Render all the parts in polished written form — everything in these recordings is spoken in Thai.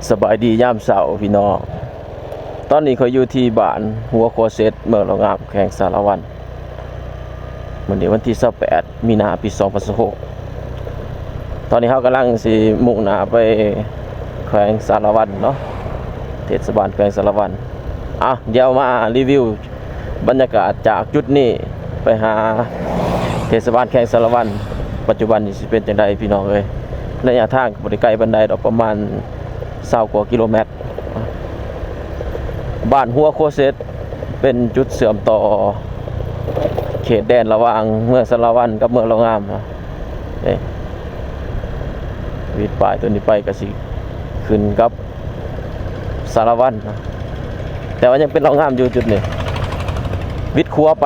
สบายดียามเสาร์พี่น้องตอนนี้เขาอยู่ที่บ้านหัวโคเซตเมืองละงามแขวงสารวันวันนี้วันที่28มีนาปี2026ตอนนี้เขากำลังสิมุ่งหน้าไปแขวงสารวันเนาะเทศบาลแขวงสารวันเดี๋ยวมารีวิวบรรยากาศจากจุดนี้ไปหาเทศบาลแขวงสารวันปัจจุบันนี้สิเป็นจังไดพี่น้องเอ้ยระยะทางบ่ได้ไกลปานใดดอกประมาณ20 กว่ากิโลเมตรบ้านหัวโคเซตเป็นจุดเสื่อมต่อเขตแดนระหว่างเมืองสารวันกับเมืองละงามวิดป่ายตัวนี้ไปก็สิขึ้นกับสารวันแต่ว่ายังเป็นละงามอยู่จุดนี้วิดคัวไป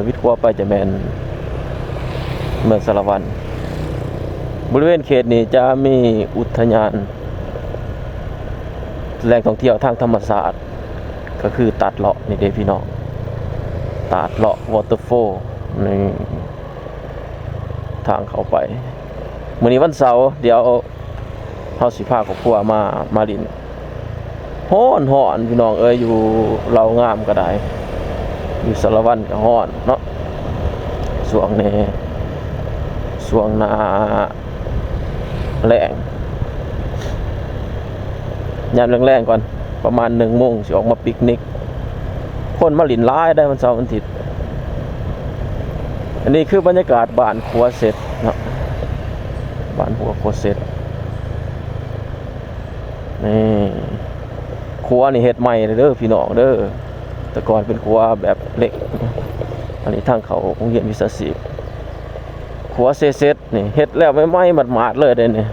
วิดคัวไปจะแม่นเมืองสารวันบริเวณเขตนี้จะมีอุทยานแหล่งท่องเที่ยวทางธรรมศาสตร์ก็คือตัดเลาะนี่เด้พี่น้องตัดเลาะวอเตอร์โฟลนี่ทางเข้าไปมื้อนี้วันเสาร์เดี๋ยวเฮาสิพาครอบครัวมาลินฮ้อนพี่น้องอยู่เรางามก็ได้อยู่สารวันก็ฮ้อนเนาะช่วงนี้ช่วงหน้าแรงยามแรงๆก่อนประมาณ1 โมงสิออกมาปิกนิกคนมาหลินร้ายได้วันเสาร์วันอาทิตย์อันนี้คือบรรยากาศบ้านหัวเซตนะบ้านหัวโคเซตนี่ครัวนี่เฮ็ดใหม่เด้อพี่น้องเด้อแต่ก่อนเป็นครัวแบบเล็กอันนี้ทางเขาโรงเรียนวิชาชีพครัวเซตนี่เฮ็ดแล้วไม่หมาดๆเลยเด้นี่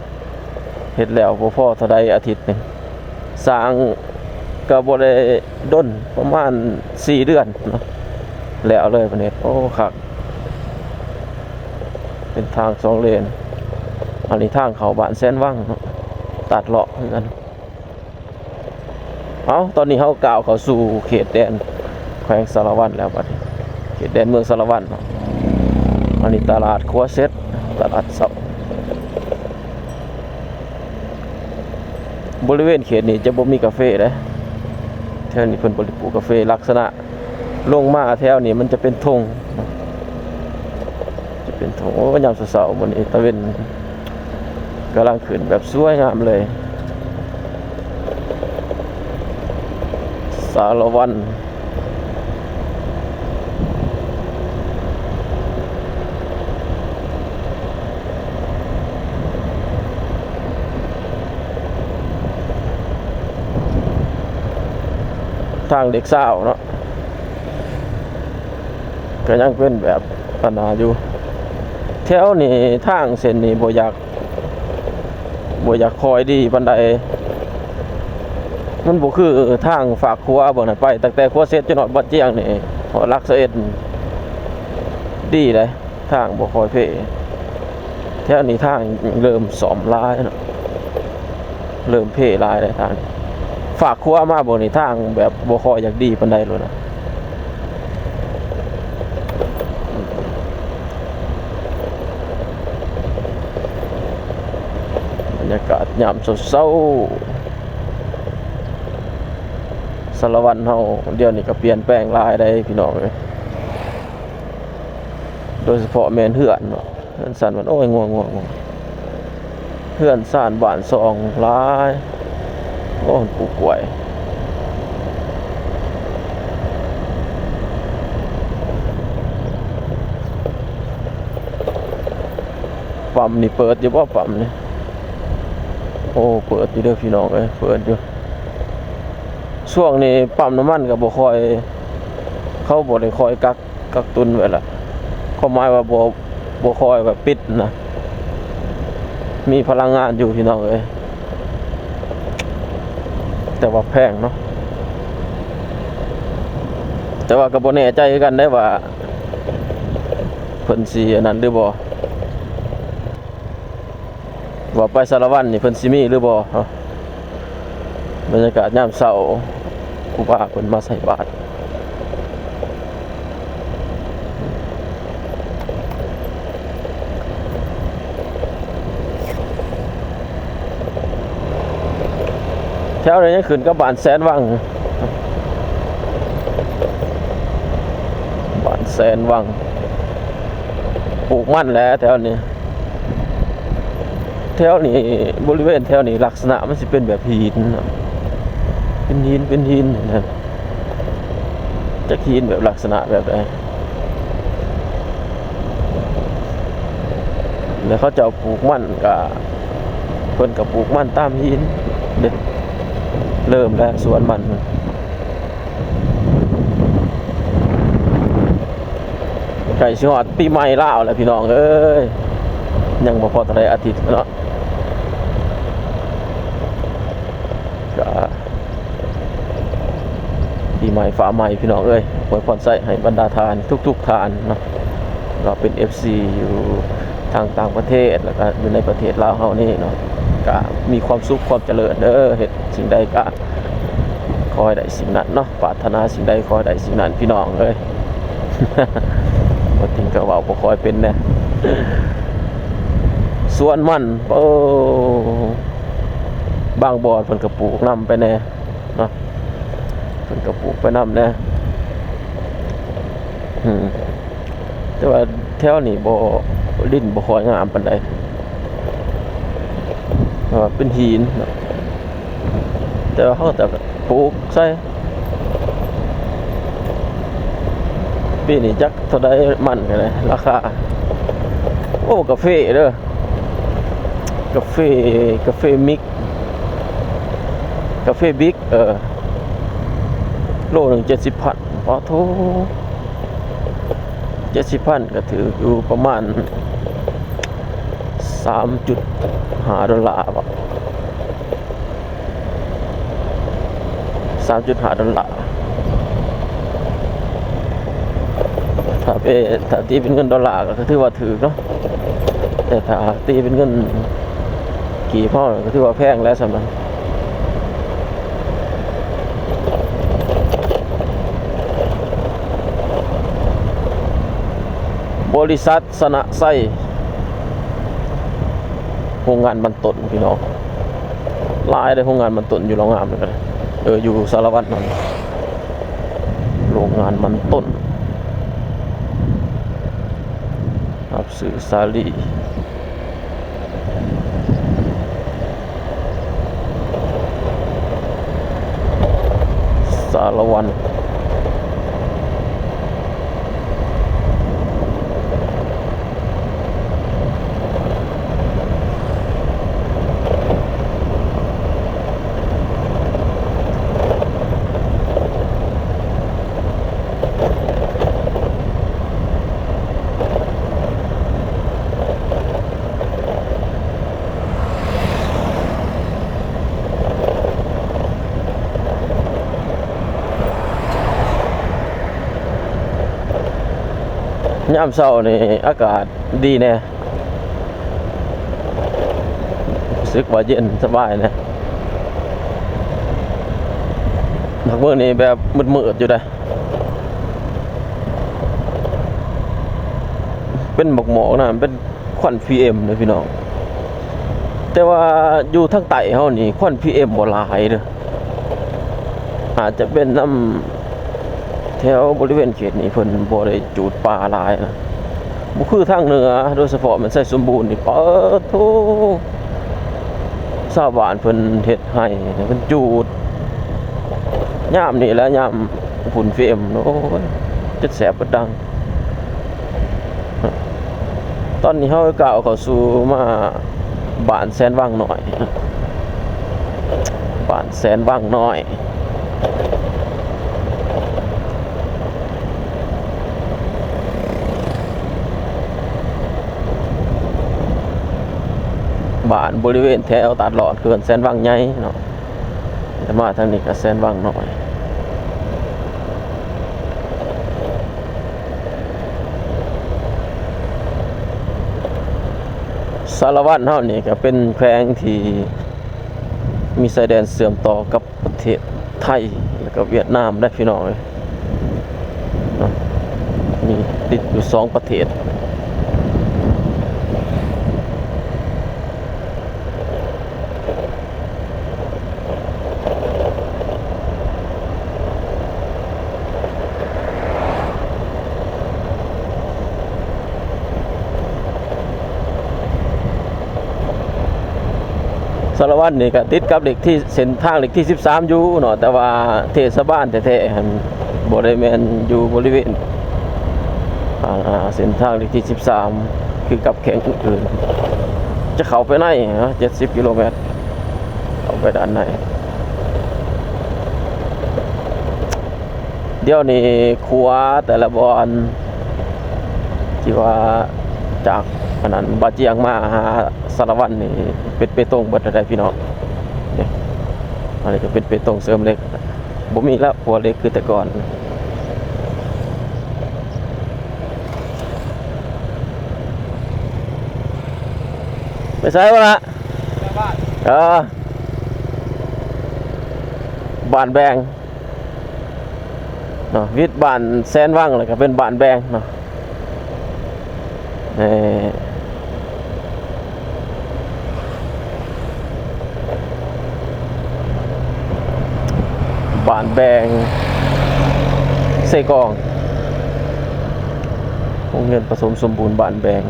เฮ็ดแล้วบ่พอเท่าใดอาทิตย์นึงสร้างก็บ่ได้ดนประมาณ4 เดือนเนาะแล้วเลยประเทศโอ้ครับเป็นทาง2 เลนอันนี้ทางเข้าบ้านแสนวังตัดเลาะคือกันตอนนี้เฮาก้าวเข้าสู่เขตแดนแขวงสารวันแล้วบัดนี้เขตแดนเมืองสารวันเนาะอันนี้ตลาดคัวเซ็ตตลาดเสาบริเวณเขตนี้จะบ่มีกาแฟเด้แถวนี้เพิ่นบ่ได้ปลูกกาแฟลักษณะลงมาแถวนี้มันจะเป็นธงโอ้ยามเช้าๆมื้อนี้ตะเวนกำลังขึ้นแบบสวยงามเลยสารวันทางเด็กสาวเนาะก็ยังเป็นแบบปัญหาอยู่แถวนี้ทางเส้นนี้บ่อยากคอยดีปานใดมันบ่คือทางฝากครัวบ่น่ะไปตั้งแต่ครัวเสร็จจนฮอดบัดเจียงนี่รักษาเอ็ดดีเลยทางบ่ค่อยเพ่แถวนี้ทางเริ่มซ่อมหลายเนาะเริ่มเพ่หลายเลยทางฝากครัวมาบ่นี่ทางแบบบ่ค่อยอยากดีปานใดเลยนะบรรยากาศยามเช้าสารวันเฮาเดี๋ยวนี้ก็เปลี่ยนแปลงหลายได้พี่น้องเอ้ยโดยเฉพาะแม่นเฮือนเนาะเฮือนซ่านมันโอ้ยง่วงเฮือนซ่านบ้านซองหลายโอ้ปลูกกล้วยปั๊มนี่เปิดอยู่บ่ปั๊มนี่โอ้เปิดอยู่เด้อพี่น้องเอ้ยเปิดอยู่ช่วงนี้ปั๊มน้ำมันก็บ่ค่อยเขาบ่ได้คอยกักตุนไว้ล่ะเขาหมายว่าบ่ค่อยแบบปิดนะมีพลังงานอยู่พี่น้องเอ้ยแต่ว่าแพงเนาะแต่ว่าก็บ่แน่ใจกันได้ว่าเพิ่นสิอันนั้นหรือบ่ว่าไปสารวันนี่เพิ่นสิมีหรือบ่บรรยากาศยามเช้าครูบาเพิ่นมาใส่บาตร แถวนี้ยังขึ้นกับบ้านแสนวังบ้านแสนวังปลูกมันแล้วแถวนี้บริเวณแถวนี้ลักษณะมันสิเป็นแบบหินเป็นหินนะจะหินแบบลักษณะแบบไหนแล้วเขาจะปลูกมันกับเพิ่นกับปลูกมันตามหินเริ่มแล้วสวนมันไก่ชิฮอดปีใหม่ลาวแล้วพี่น้องเอ้ยยังบ่พอเท่าไหร่อาทิตย์เนาะก็ปีใหม่ฟ้าใหม่พี่น้องเอ้ยอวยพรใส่ให้บรรดาทานทุกๆทานเนาะเราเป็น FC อยู่ทางต่างประเทศแล้วก็อยู่ในประเทศลาวเฮานี่เนาะก็มีความสุขความเจริญเด้อเฮ็ดสิ่งใดก็ขอให้ได้สิ่งนั้นเนาะปรารถนาสิ่งใดขอให้ได้สิ่งนั้นพี่น้องเอ้ย บ่ถึงก็เว้าบ่ค่อยเป็นแน่สวนมันบางบ่อนเพิ่นก็ปลูกนำไปแน่เนาะเพิ่นก็ปลูกไปนำแน่แต่ว่าแถวนี้ดินบ่ค่อยงามปานใดเป็นหินเนาะแต่ว่าเขาจะปลูกใส่ปีนี้จักเท่าใดมันกันเลยราคาโอ้กาแฟเด้อกาแฟมิกกาแฟบิ๊กโลนึง70,000อ๋อโธ่70,000ก็ถืออยู่ประมาณ$3.5บ่$3.5ถ้าตีเป็นเงินดอลลาร์ก็ถือว่าถือเนาะแต่ถ้าตีเป็นเงินกี่พ่อก็ถือว่าแพงแล้วสำหรับบริษัทสนะไส้โรงงานบรรทนพี่น้องลายได้โรงงานบรรทนอยู่โรงงานเหมือนกันอยู่สารวัตรนั่นโรงงานบรรทนรับสื่อสาลีสารวันยามเช้านี่อากาศดีแน่รู้สึกว่าเย็นสบายนะนักเมื่อนี้แบบมืดๆอยู่ได้เป็นหมอกๆนะเป็นควัน PM เลยพี่น้องแต่ว่าอยู่ทางใต้เฮานี่ควัน PM บ่หลายเด้ออาจจะเป็นน้ำแถวบริเวณเขตนี้เพิ่นบ่ได้จูดป่าหลายนะบ่คือทางเหนือโดยเฉพาะมันใส่สมบูรณ์นี่เปิดโธ่ชาวบ้านเพิ่นเฮ็ดให้เพิ่นจูดยามนี่แหละยามฝุ่น PM โอ้ยจะแสบบ่ดังตอนนี้เฮาก้าวเข้าสู่มาบ้านแสนวังน้อยบ้านแสนวังน้อยบ้านบริเวณแถวตัดหลอดเขื่อนแสนวังใหญ่เนาะแต่มาทางนี้ก็แสนวังน้อยสารวัตรเฮานี่ก็เป็นแขวงที่มีชายแดนเชื่อมต่อกับประเทศไทยแล้วก็เวียดนามได้พี่น้องเลยมีติดอยู่2ประเทศ ารวัตรนี่ก็ติดกับเหล็กที่เส้นทางเหล็กที่13อยู่เนาะแต่ว่าเทศบาลแท้ๆหั่นบ่ได้แม่นอยู่บริเวณเส้นทางเหล็กที่13คือกับแข่งอื่นๆจะเข้าไปใน70 กิโลเมตรเข้าไปด้านในเดี๋ยวนี้ครัวแต่ละบอนที่ว่าจากขนาดบาเจียงมาหาสารวัตรนี่เป็นเปตงเบิดได้พี่น้องนี่อันนี้ก็เป็นเปตงเสริมเล็กบ่มีแล้วครัวเล็กคือแต่ก่อนไปใช้วะละบ้านแบงเนาะวิทย์บ้านแซนว่างเลยก็เป็นบ้านแบงเนาะบ้านแบงเซกองโรงเรียนผสมสมบูรณ์บ้านแบง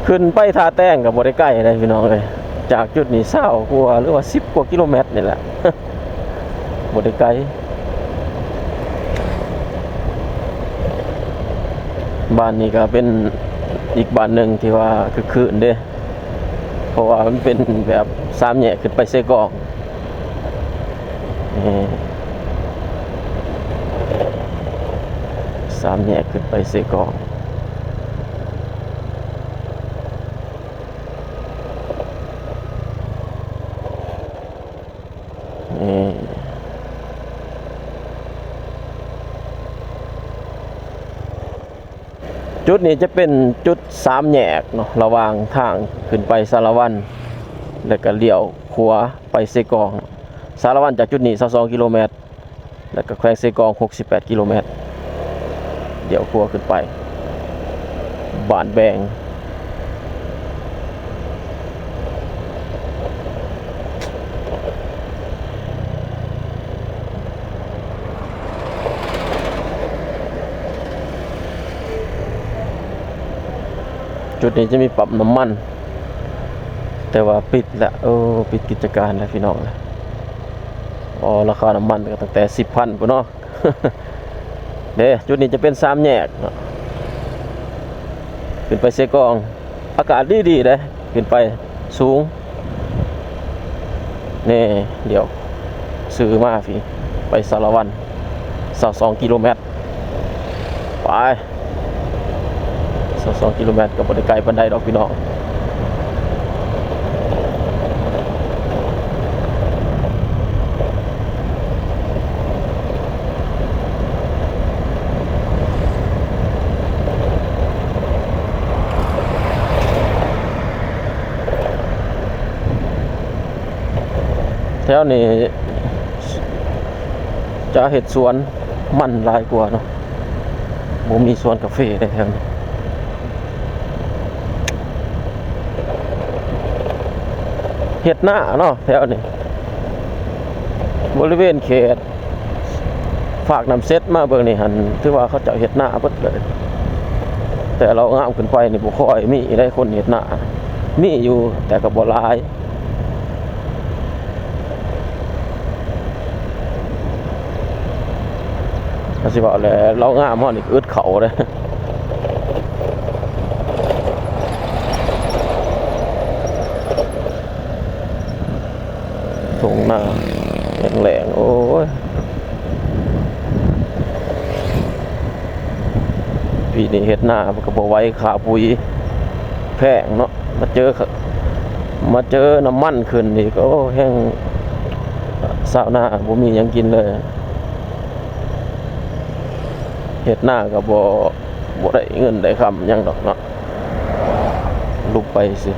ขึ้นไปท่าแต้งกับบริใกล้เลยพี่น้องเลยจากจุดนี้20 กว่าหรือว่า10 กว่ากิโลเมตรนี่แหละบริใกล้บ้านนี้ก็เป็นอีกบ้านหนึ่งที่ว่าคือคืนเด้เพราะว่ามันเป็นแบบ3 แยกขึ้นไปเซกอง3 แยกขึ้นไปเซกองจุดนี้จะเป็นจุด3 แยกเนาะระหว่างทางขึ้นไปสารวัตรแล้วก็เลี้ยวขวาไปเซกองสารวัตรจากจุดนี้22 กิโลเมตรแล้วก็แขวงเซกอง68 กิโลเมตรเดี๋ยวขวาขึ้นไปบ้านแบงจุดนี้จะมีปั๊มน้ำมันแต่ว่าปิดแล้วปิดกิจการแล้วพี่น้องราคาน้ำมันก็ตั้งแต่ 10,000 พุ่นเนาะ เด้จุดนี้จะเป็น3 แยกเนาะขึ้นไปเซกองอากาศดีๆเด้ขึ้นไปสูงนี่เดี๋ยวซื้อมาพี่ไปสารวัตร22 กิโลเมตรไป22 กิโลเมตรกับบริไกลบันไดดอกพี่น้องแถวนี้จะเห็ดสวนมันหลายกว่าเนาะบ่มีสวนกาแฟได้แถวนี้เห็ดหน้าเนาะแถวนี้บริเวณเขตฝากน้ำเซ็ตมาเบิ่งนี่หันถือว่าเขาจะเห็ดหน้าเบิดเลยแต่เรางามขึ้นไปนี่บ่ค่อยมีได้คนเห็ดหน้ามีอยู่แต่ก็บ่หลายสิบอกเลยเรางามฮอดนี่อึดเขาเลยตรงหน้าแหลงโอ้ยปีนี้เฮ็ดหน้ามันก็บ่ไหวขาปุ๋ยแพงเนาะมาเจอน้ำมันขึ้นนี่ก็แห้งสาวหน้าบ่มีหยังกินเลยเฮ็ดหน้าก็บ่ได้เงินได้คำหยังดอกเนาะลุกไปสิ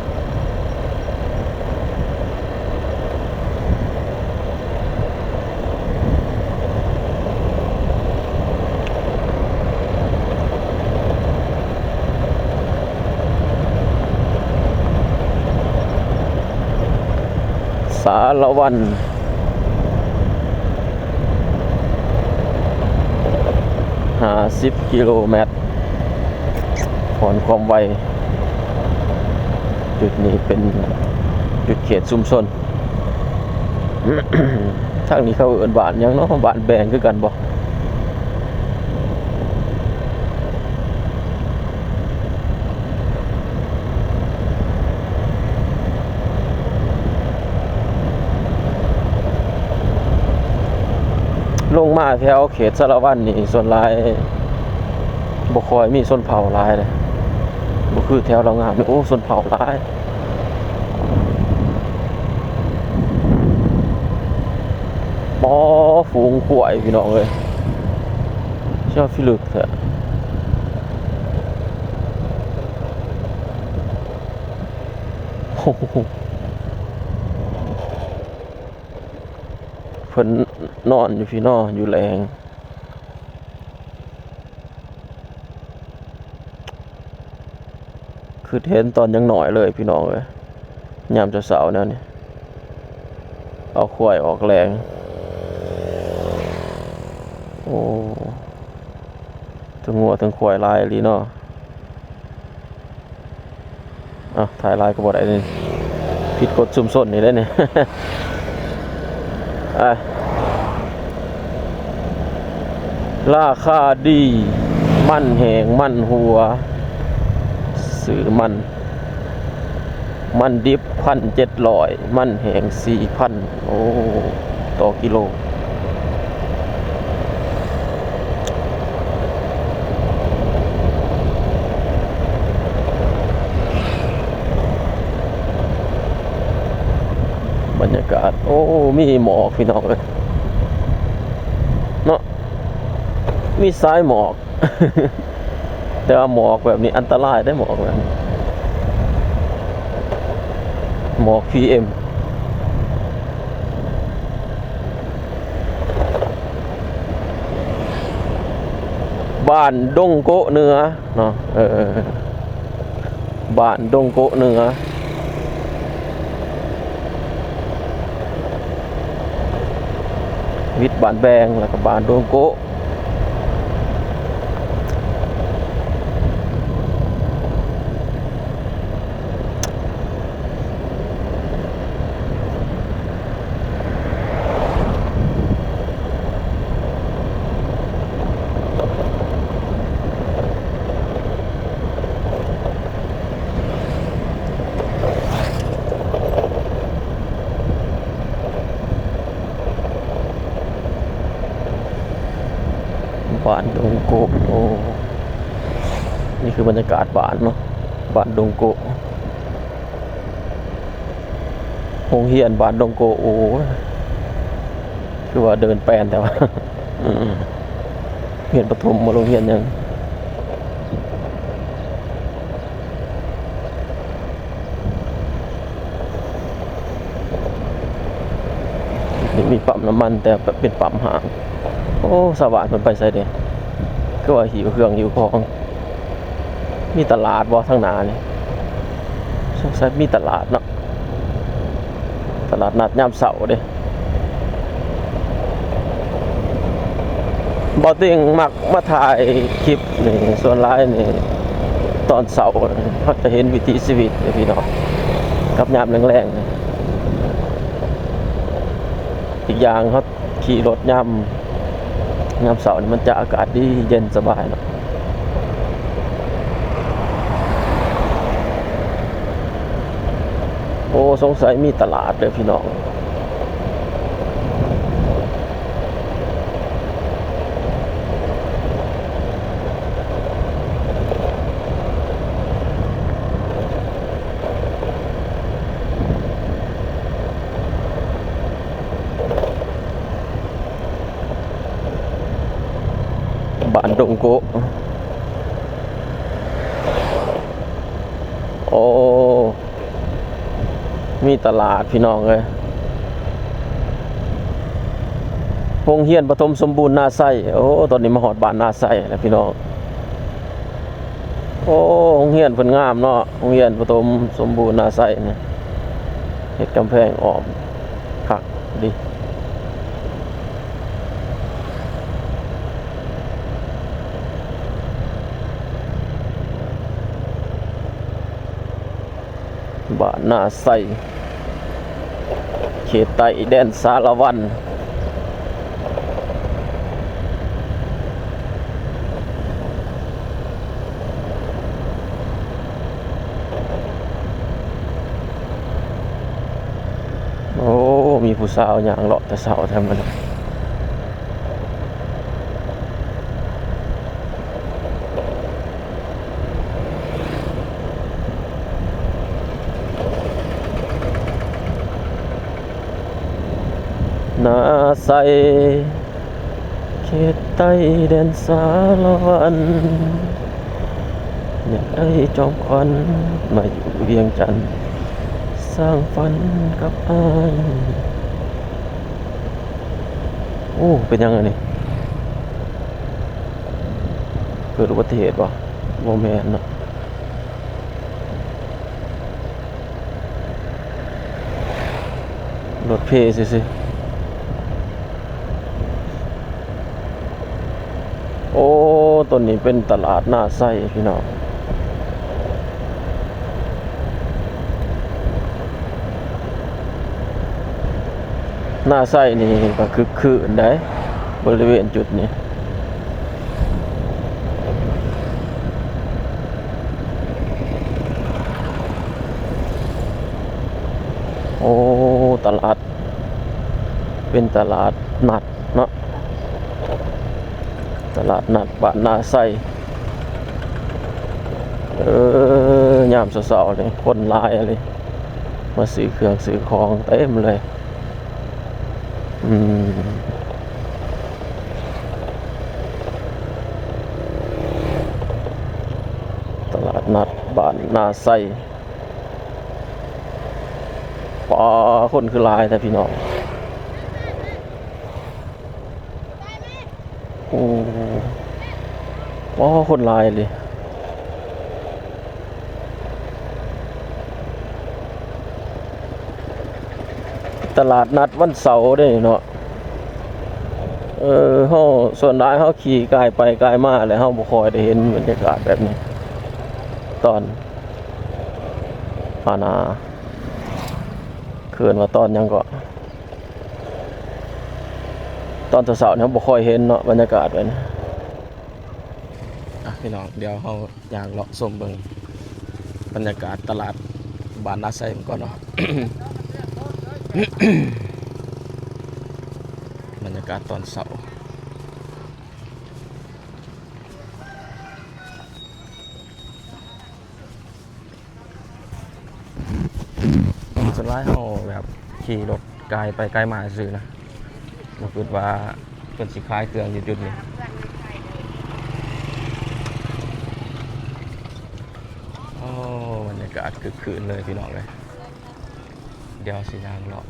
สารวัตร 50 กิโลเมตรผ่อนความไวจุดนี้เป็นจุดเขตชุมชน ทางนี้เขาเอิ้นบ้านหยังเนาะบ้านแบงคือกันบ่ลงมาแถวเขตสารวัตรนี่ส่วนหลายบ่ค่อยมีชนเผ่าหลายเลยบ่คือแถวเรางามนี่โอ้ชนเผ่าหลายปอฝูงขวายพี่น้องเอ้ยชอบฟิลึกแท้โอ้โหเพิ่นนอนอยู่พี่น้ออยู่แรงคือเห็นตอนยังหน่อยเลยพี่น้องเอ้ยยามเช้าๆแนวนี้เอาควายออกแรงโอ้ทั้งงัวทั้งควายลายลีเนาะถ่ายลายก็บ่ได้นี่ผิดกฎชุมชนนี่ได้นี่ ราคาดีมันแหงมันหัวซื้อมันดิบ1,700มันแหง4,000โอ้ต่อกิโลบรรยากาศโอ้มีหมอกพี่น้องเลยเนาะมีสายหมอก แต่ว่าหมอกแบบนี้อันตรายได้หมอกแบบนี้หมอก PM บ้านดงโกะเหนือเนาะบ้านดงโกะเหนือวิทย์บ้านแบงแล้วก็บ้านดงโกะบ้านดงโกะโอ้นี่คือบรรยากาศบ้านเนาะบ้านดงโกะโรงเรียนบ้านดงโกะโอ้คือว่าเดินแปลนแต่ว่า เรียนประถมมาโรงเรียนยังนี่มีปั๊มน้ำมันแต่เป็นปั๊มห่างโอ้สว่างมันไปใส่เด้คือว่าหิวเครื่องหิวของมีตลาดบ่ทางหน้านี่สงสัยมีตลาดเนาะตลาดนัดยามเสาร์เด้บ่ติงมักมาถ่ายคลิปนี่ส่วนหลายนี่ตอนเสาร์เขาจะเห็นวิถีชีวิตพี่น้องกับยามแรงๆนี่อีกอย่างเขาขี่รถยามเสาร์นี่มันจะอากาศดีเย็นสบายเนาะโอ้สงสัยมีตลาดเลยพี่น้องบ้านดงโกะโอ้มีตลาดพี่น้องเลยโรงเรียนปฐมสมบูรณ์นาไส้โอ้ตอนนี้มาหอดบ้านนาไส้แล้วพี่น้องโอ้โรงเรียนเพิ่นงามเนาะโรงเรียนปฐมสมบูรณ์นาไส้เนี่ยเฮ็ดกำแพงอ้อมคักดี บ้านนาไส้เขตใต้แดนสารวันโอ้มีผู้สาวอย่างเลาะแต่สาวทำมันนาไซเขตใต้แดนสารวันอยากได้จอมขวัญมาอยู่เวียงจันทร์สร้างฝันกับอ้ายโอ้เป็นยังไงนี่เกิดอุบัติเหตุวะโมแมนเนาะรถเพสิโอ้ต้นนี้เป็นตลาดหน้าไส้พี่น้องหน้าไส้นี่ก็คือได้บริเวณจุดนี้โอ้ตลาดเป็นตลาดนัดเนาะตลาดนัดบ้านนาไส้ยามเช้าๆเลยคนหลายเลยมาซื้อเครื่องซื้อของเต็มเลยตลาดนัดบ้านนาไส้ปอคนคือหลายแต่พี่น้องโอ้ปอคนหลายเลยตลาดนัดวันเสาร์ได้เนาะเฮาส่วนหลายเฮาขี่กายไปกายมาแล้วเฮาบ่ค่อยได้เห็นบรรยากาศแบบนี้ตอนเขื่อนว่าตอนยังก็ตอนเช้าๆเนี่ยบ่ค่อยเห็นเนาะบรรยากาศแบบนี้พี่น้องเดี๋ยวเฮาอยากเลาะชมเบิ่งบรรยากาศตลาดบ้านนาไส้ก่อนเนาะ บรรยากาศตอนเช้าส่วนใหญ่เฮาแบบขี่รถไกลไปไกลมาซื่อนะบ่คิดว่าเพิ่นสิขายเครื่องอยู่จุดนี้โอ้บรรยากาศคึกคืนเลยพี่น้องเลยเดี๋ยวสิย่างเลาะ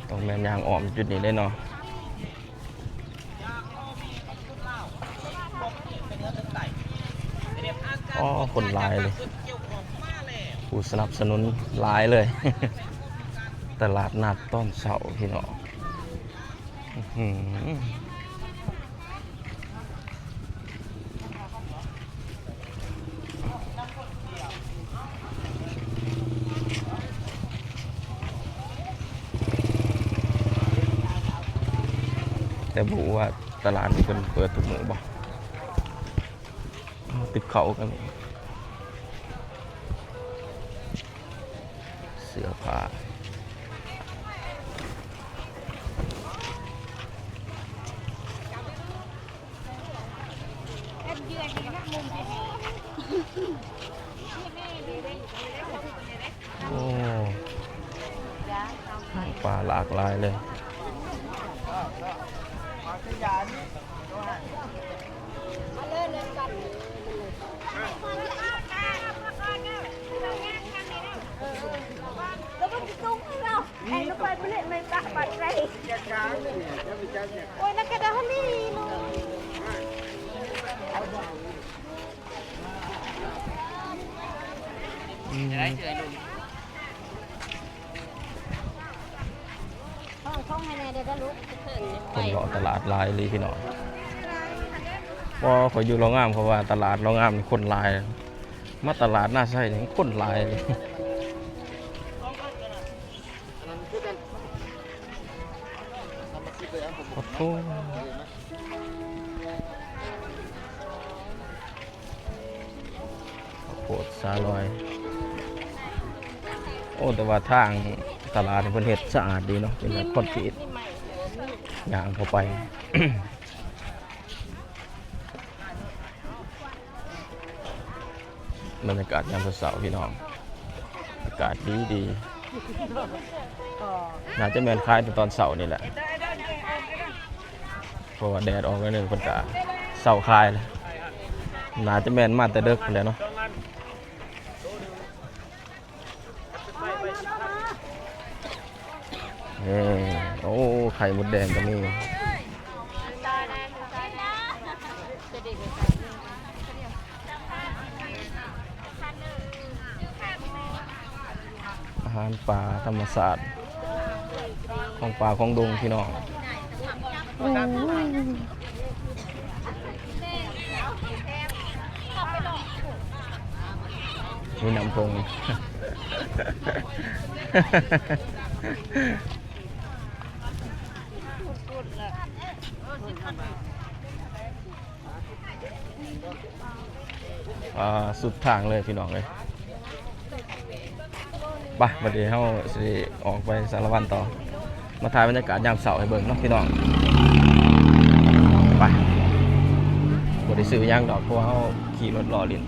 ต้องแม่นย่างอ้อมจุดนี้ได้เนาะอ๋อคนหลายเลยผู้สนับสนุนหลายเลย ตลาดนัดต้นเสาพี่น้องแต่บอกว่าตลาดนี้เป็นเปิดทุกมื้อบ่ติดเขากันเสื้อผ้าโอ้ปลาหลากหลายเลยnó quay với lại mình đặt bật đây ôi nó cái đó đi luôn จะได้เจอลุงท่องให้แน่เดี๋ยวได้รู้คนเลาะตลาดลายเลยพี่น้องพอขออยู่โรงงานเพราะว่าตลาดโรงงานคนลาย มาตลาดหน้าไส้นี่คนหลายเลยขอโทษโปดซาลอยโอ้แต่ว่าทางตลาดนี่เพิ่นเฮ็ดสะอาดดีเนาะเป็นแบบคอนกรีตอย่างเข้าไป บรรยากาศยามเช้าๆพี่น้องอากาศดีน่าจะแม่นคล้ายตอนเช้านี่แหละเพราะว่าแดดออกแล้วนึงเพิ่นก็เช้าคลายแล้วน่าจะแม่นมาแต่ดึกแล้วเนาะโอ้ไข่มดแดงก็มีอาหารป่าธรรมศาสตร์ของป่าของดงพี่น้องมีน้ำพง สุดทางเลยพี่น้องเลยไปบัดนี้เราสิออกไปสารวันต่อมาถ่ายบรรยากาศยามเสาร์ให้เบิ่งเนาะพี่น้องไปบ่ได้ซื้อหยังดอกเพราะว่าเราขี่รถรอลิน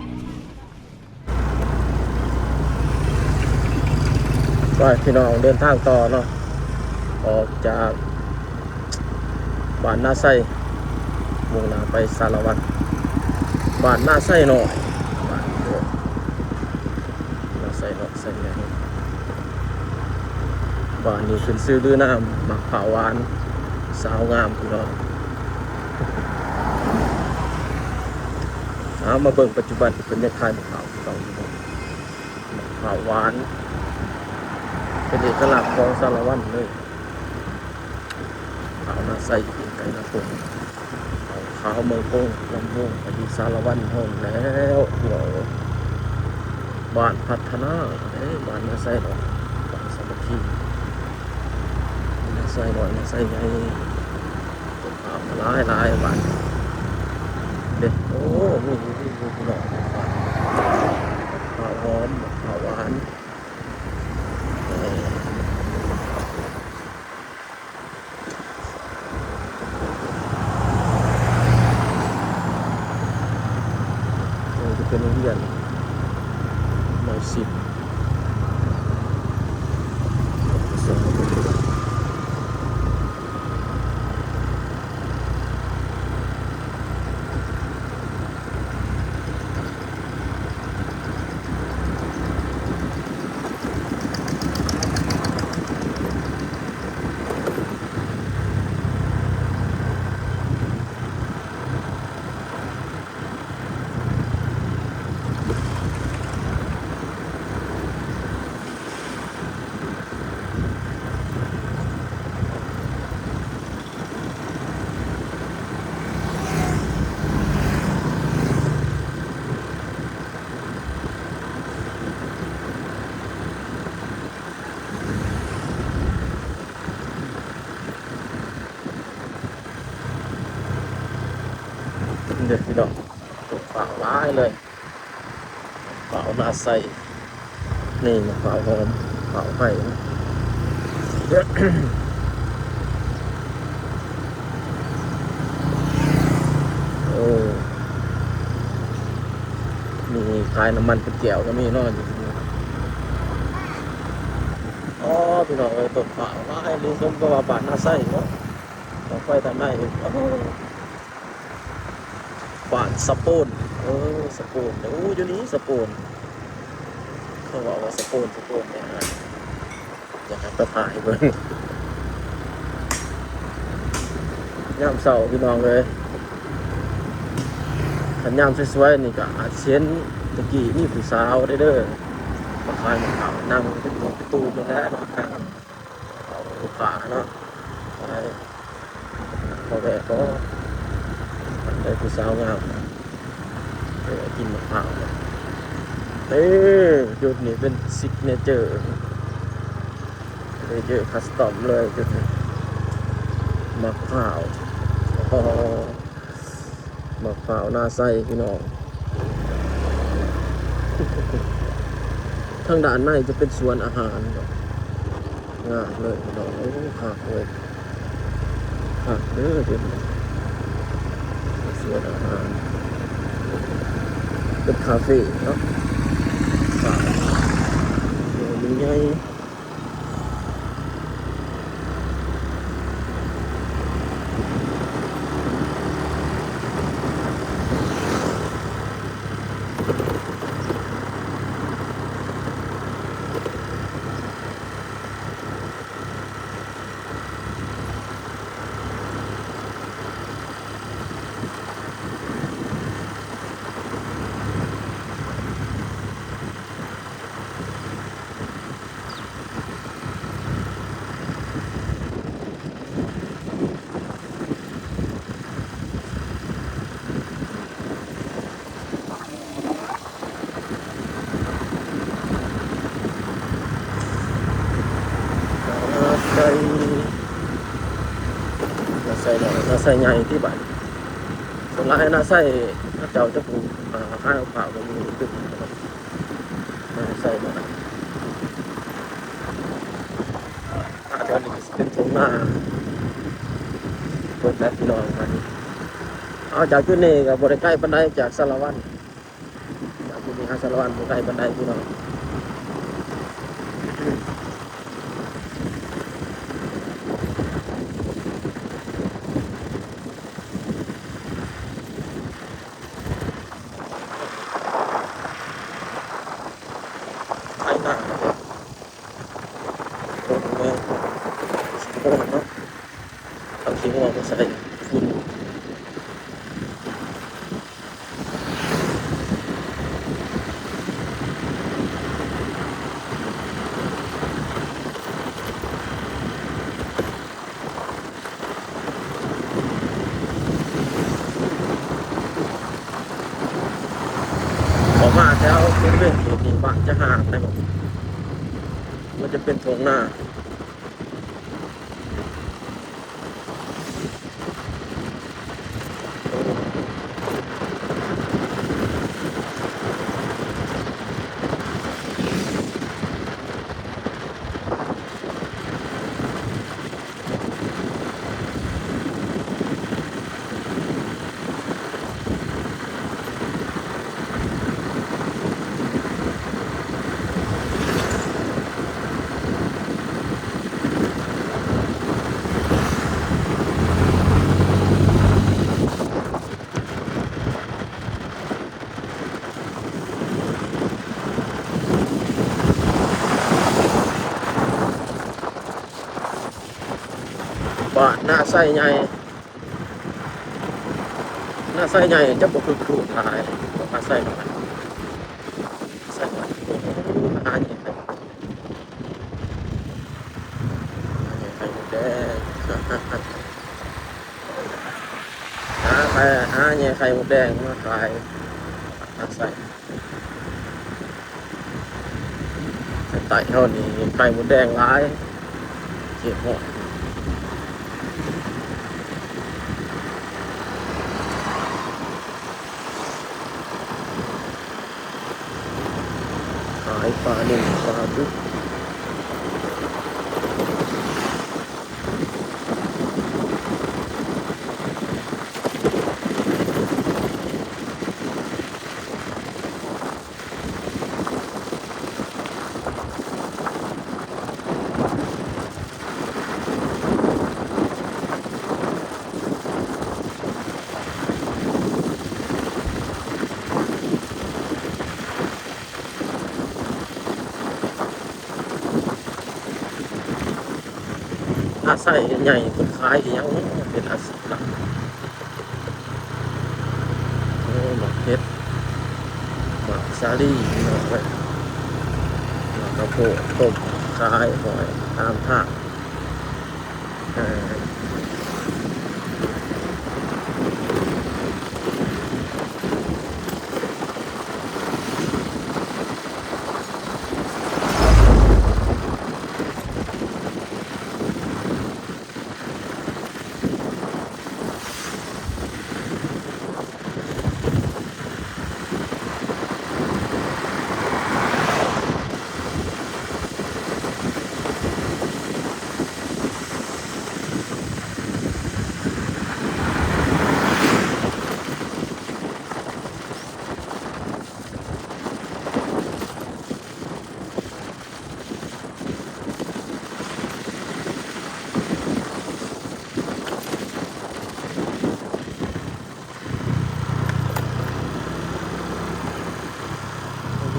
ไปพี่น้องเดินทางต่อเนาะออกจากบ้านนาไส้มุ่งหน้าไปสารวัตรบ้านนาไส้หน่อยบ้านนาไส้หน่อยไส้ใหญ่บ้านนี้ขึ้นซื้อดื้อน้ำหมักเผาหวานสาวงามพี่น้องมาเบิ่งปัจจุบันเป็นยังไงหมักเผาพี่น้องหมักเผาหวานเป็นเอกลักษณ์ของสารวัตรเลยเผานาไส้กินไก่นาตุ่มขาวเมืองโป่งลำโพงอดีสารวัตรห้องแล้วหัวบ้านพัฒนาบ้านนาไส้หน่อยบ้านสามัคคีนาไส้หน่อยนาไส้ใหญ่ต้นขาวหลายบ้านเด็ดโอ้มีหน่อยข้าวหอมข้าวหวานเป็นโรงเรียนหมาย10เด็ดพี่น้องตกเปล่าร้ายเลยเปล่านาใส่นี่เปล่าหอมเปล่าไผ่ โอ้มีขายน้ำมันเป็นแก้วก็มีนอนอยู่อ๋อพี่น้องตกเปล่าร้ายลืมก็ว่าบาดนาใส่เนาะเราไปทางไหนบ้านสปูนสปูนโอ้อยู่นี้สปูนเขาบอกว่าสปูนเนี่ยอยากให้ไปถ่ายเบิ่งยามเสาร์พี่น้องเลยขันยามสวยๆนี่ก็อาจเช่นตะกี้มีผู้สาวได้เด้อมาขายมะพร้าวนั่งเป็นหมองเป็นตู้เป็นแล้วเนาะเอาลูกค้าเนาะไปพอแวะก็ได้ผู้สาวงามไปกินมะพร้าว จุดนี้เป็นซิกเนเจอร์คัสตอมเลยจุดนี้มะพร้าวอ๋อมะพร้าวหน้าไส้พี่น้องทางด้านในจะเป็นสวนอาหารงามเลยพี่น้องโอ้ขาดเลยขาดเด้อเดี๋ยวนี้สวนอาหารเป็นคาเฟ่เนาะขาดมีไงนาใส่ใหญ่ที่บ้านส่วนหลายนาใส่เจ้าจะปลูกข้าวเปล่ามันมีขึ้นนาใส่มาอาจจะเป็นทุ่งนาเปิดแบบพี่น้องมันเอาจากจุดนี้กับบริใกล้บันไดจากสารวัตรจากจุดนี้หาสารวัตรบริใกล้บันไดพี่น้องใช่หน้าตรงนี้สีม่วงเนาะเอาสีม่วงมาใส่ฝุ่นออกมาแล้วเป็นเรื่องที่บ้านจะห่างนะครับมันจะเป็นทงหน้าบ้านหน้าไส้ใหญ่หน้าไส้ใหญ่จะบอกคือครูทายหน้าไส้หน่อยไส้หน่อยอาหารใหญ่ไข่แดงหาเนี่ยไข่หมดแดงมาขายหน้าไส้ไต่เท่านี้ไข่หมดแดงร้ายเจ็บหัวขายปลาหนึ่งปลาดุกหน้าไส้ใหญ่คนขายอย่างเป็นอาชีพหลักโอ้หมักเห็ดหมักซาลี่หมักไว้หมักกระโพดต้มขายหอยตามท่า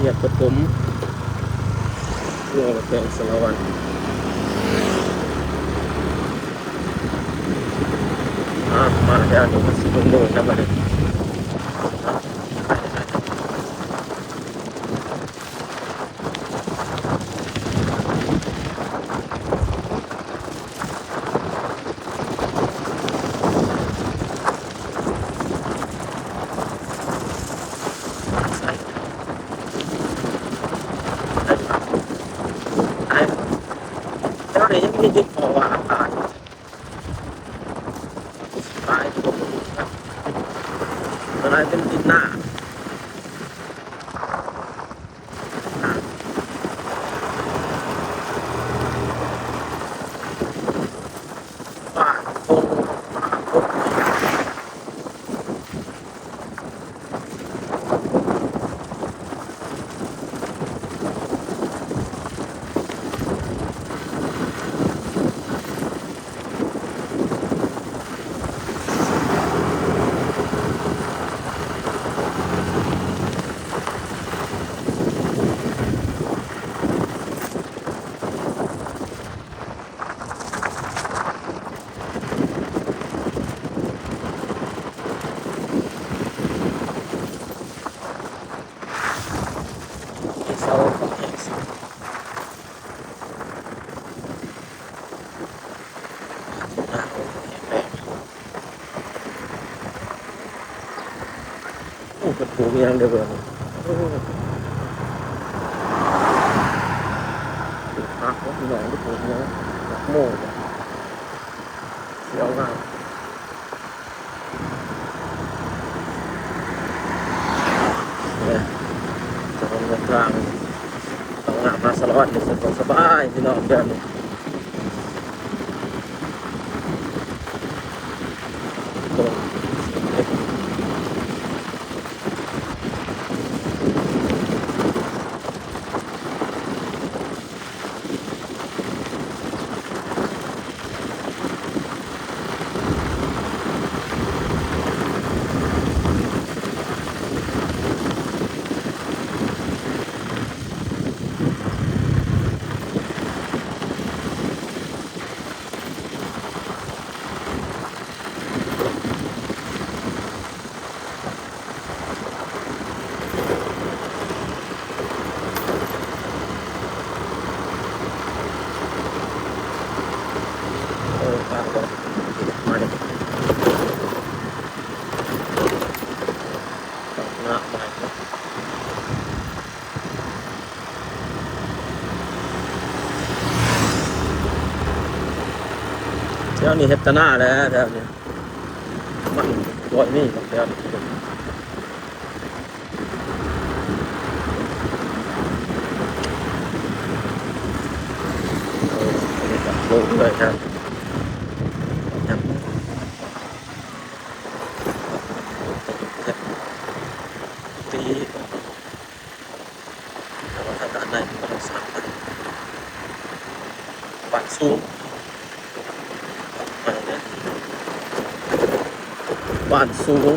เรียกปฐมเรื่องแกงสารวัตรมาแล้วเดี๋ยวมันสิเบิ่งโดนนะบัดนี้เจ้าเนี่ยยังมีติดต่อว่าตายตัวผมครับอะไรเป็นดินหน้าป่าคงป่าคงที่เสาของแห่งสิหน้าของแห่งแรกโอ้กระถูกยังเดือดเลยพักว่าพี่น้องกระถูกยังหนักโม่เสียวง่ายเนี่ยจะเป็นเงินกลางต้องหามาสลัดในสะดวกสบายพี่น้องเดือนนี้ตรงปากก็มาเนี่ยตัดหน้าไปแถวนี้เฮ็ดแตะหน้าแล้วแถวนี้มันลอยนี่กับแถวนี้อันนี้กับโลกเลยครับยังตีแล้วก็ทางด้านในก็ต้องสร้างบ้านสูงอะไรเนี่ยบ้านสูง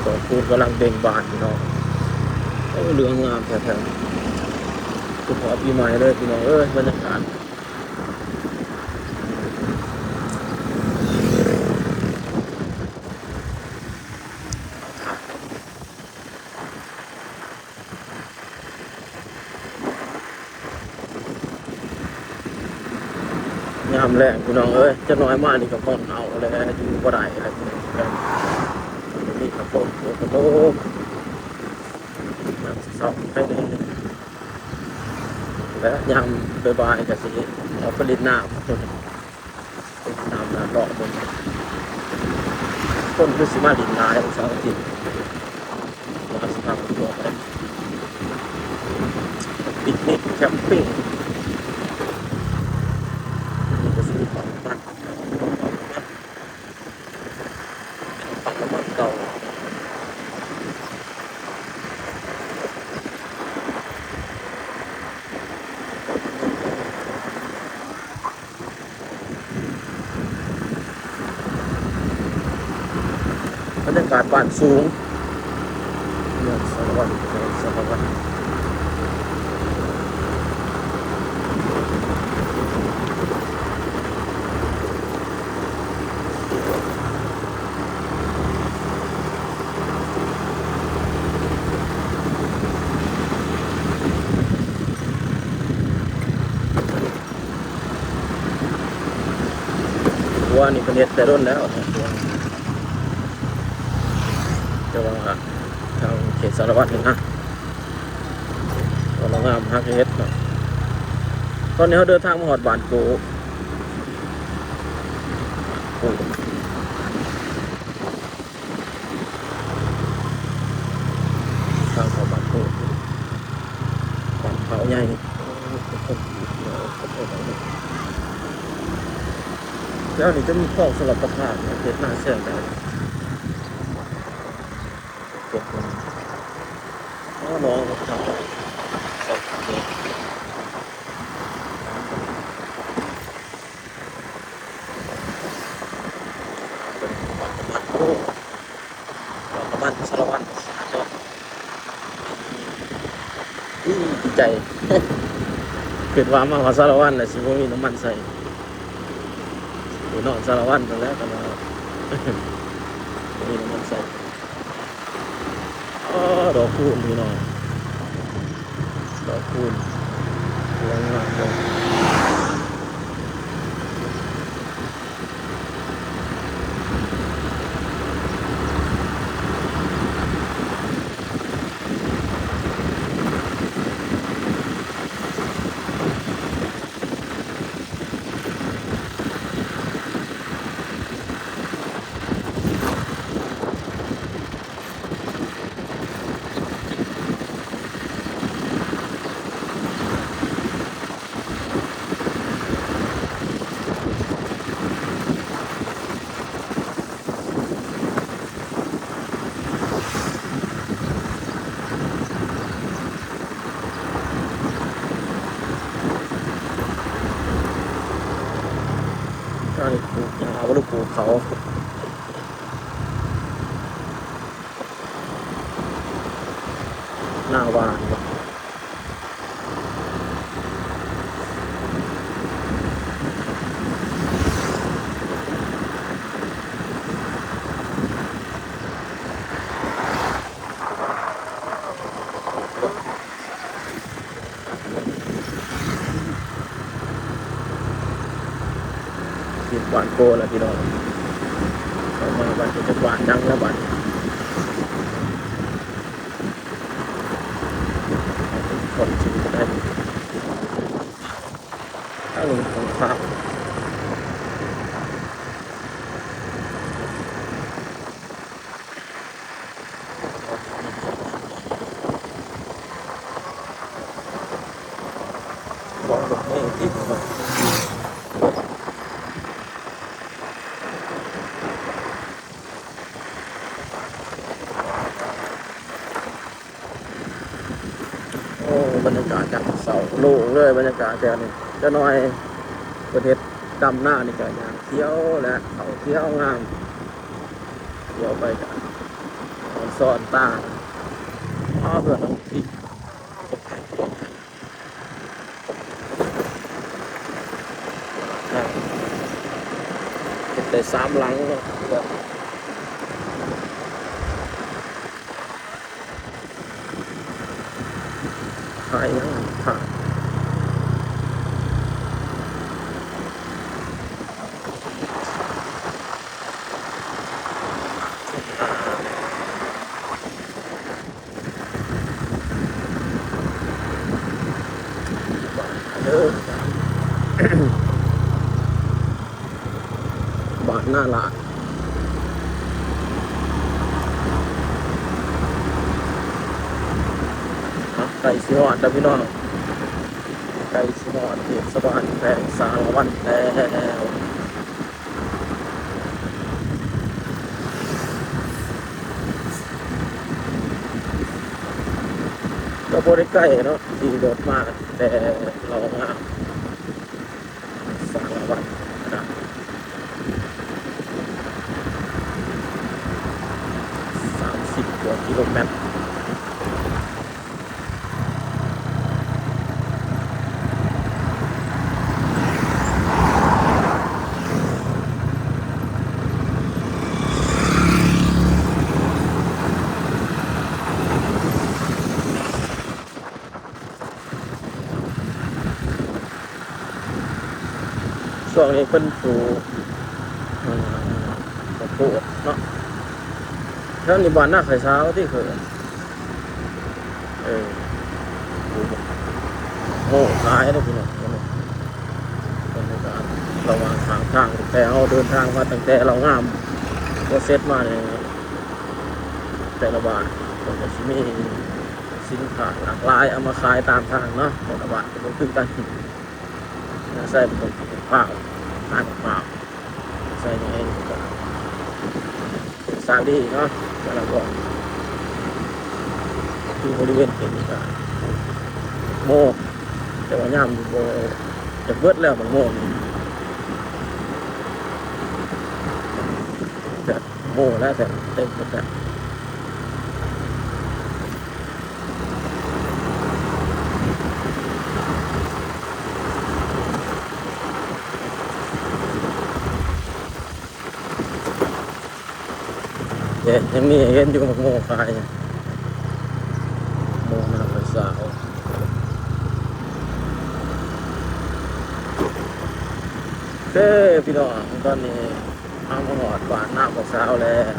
ก็คูณกำลังเบ่งบานพี่น้องโอ้เหลืองงามแท้ๆคือพอปีใหม่เลยพี่น้องบรรยากาศยามแรงพี่น้องจะน้อยมากนี่ก็ค่อนเอาอะไรอยู่บ่ได้อะไรนี่ครับ ฝนตกน้ำสองให้ได้และยามบ่ายๆก็สิเอาไปลินน้ำน้ำหลอกบนคนคือสิมาลินน้ำเสาร์อาทิตย์มาสภาพตัวไปปิกนิกแคมปิ้งนี่ก็สิของมันปักน้ำมันเก่าบรรยากาศบ้านสูงเมืองสารวัตรว่านี่เป็นเฮ็ดแต่รุ่นแล้วแต่ว่าทางเขตสารวัตรนี่นะเรางามฮักเฮ็ดตอนนี้เขาเดินทางมาหอดบ้านปูทางเข้าบ้านปูบ้านเขาใหญ่แล้วนี่จะมีคลองสลับประพาสเขตหน้าเสื่อมได้กดมันน้องทำประมาณสารวัตรดีใจเกิดว่ามาว่าสารวัตรเลยสิว่ามีน้ำมันใส่นอกสารวัตรแล้วกันแล้วมีน้ำมันใส่ดอกคูณพี่น้องดอกคูณสวยงามเลยนี่ปลูกยาวหรือปลูกเขาหน้าวานที่หวานโกแล้วพี่น้องเข้ามาบ้านจะหวานดังแล้วบ้านคนชีวิตได้ถ้าหนึ่งของข้าวบอกแบบนี้ที่ผมบรรยากาศจากเสาโล่งเลยบรรยากาศแต่นี่จะน้อยประเทศดำหน้านี่ก็อย่างเที่ยวและเขาเที่ยวงามเที่ยวไปกันซ่อนตาเพื่อนต้องที่แต่สามหลังถ่ายยังถ่าย บ้านหน้าลาดไก่สิหอดแล้วพี่น้องไก่สิหอดเทศบาลแขวงสารวันแล้วก็บริใกล้เนาะที่รถมากแต่เรามาสารวันนะ30 กว่ากิโลเมตรช่วงนี้เป็นปลูกปลูกเนาะแล้วนี่บ้านหน้าไข่เช้าที่เคยปลูกโง่ขายเลยพี่น้องบรรยากาศระหว่างทางแต่เราเดินทางมาตั้งแต่เรางามก็เซตมาเนี่ยแต่ละบ้านก็จะมีสินค้าหลากหลายเอามาขายตามทางเนาะแต่ละบ้านก็คือกันใส่เป็นข้าวทานข้าวใส่ในซาลีเนาะแล้วก็ที่บริเวณเห็นก็โมแต่ว่าย่ามโมจะเบิดแล้วมันโมนี่แต่โมแล้วแต่เต็มหมดแล้วยังมีเห็นอยู่กับโมขายโมน้ำใสสาวเด้พี่น้องตอนนี้เอามาหอดบ้านน้ำใสสาวแล้ว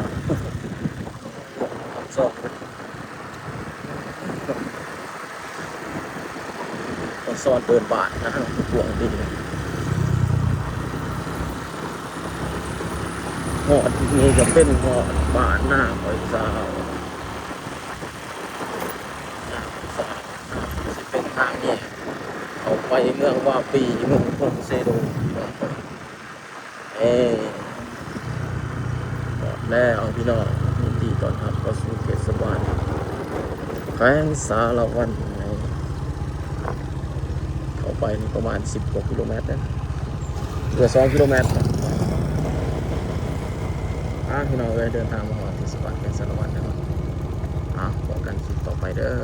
สองต้องซ่อนเดินบ้านนะพวงดีหอดนี้จะเป็นหอดบ้านหน้าใสสาวจะเป็นทางนี้ออกไปเมืองวาปีเมืองพงเซโดแล้วพี่น้องยินดีต้อนรับเข้าสู่เทศบาลแขวงสารวันเข้าไปนี่ประมาณ10 กว่ากิโลเมตรนะเหลือ2 กิโลเมตรพี่น้องเลยเดินทางมาหอเทศบาลแขวงสารวันนะครับบอกกันคลิปต่อไปเด้อ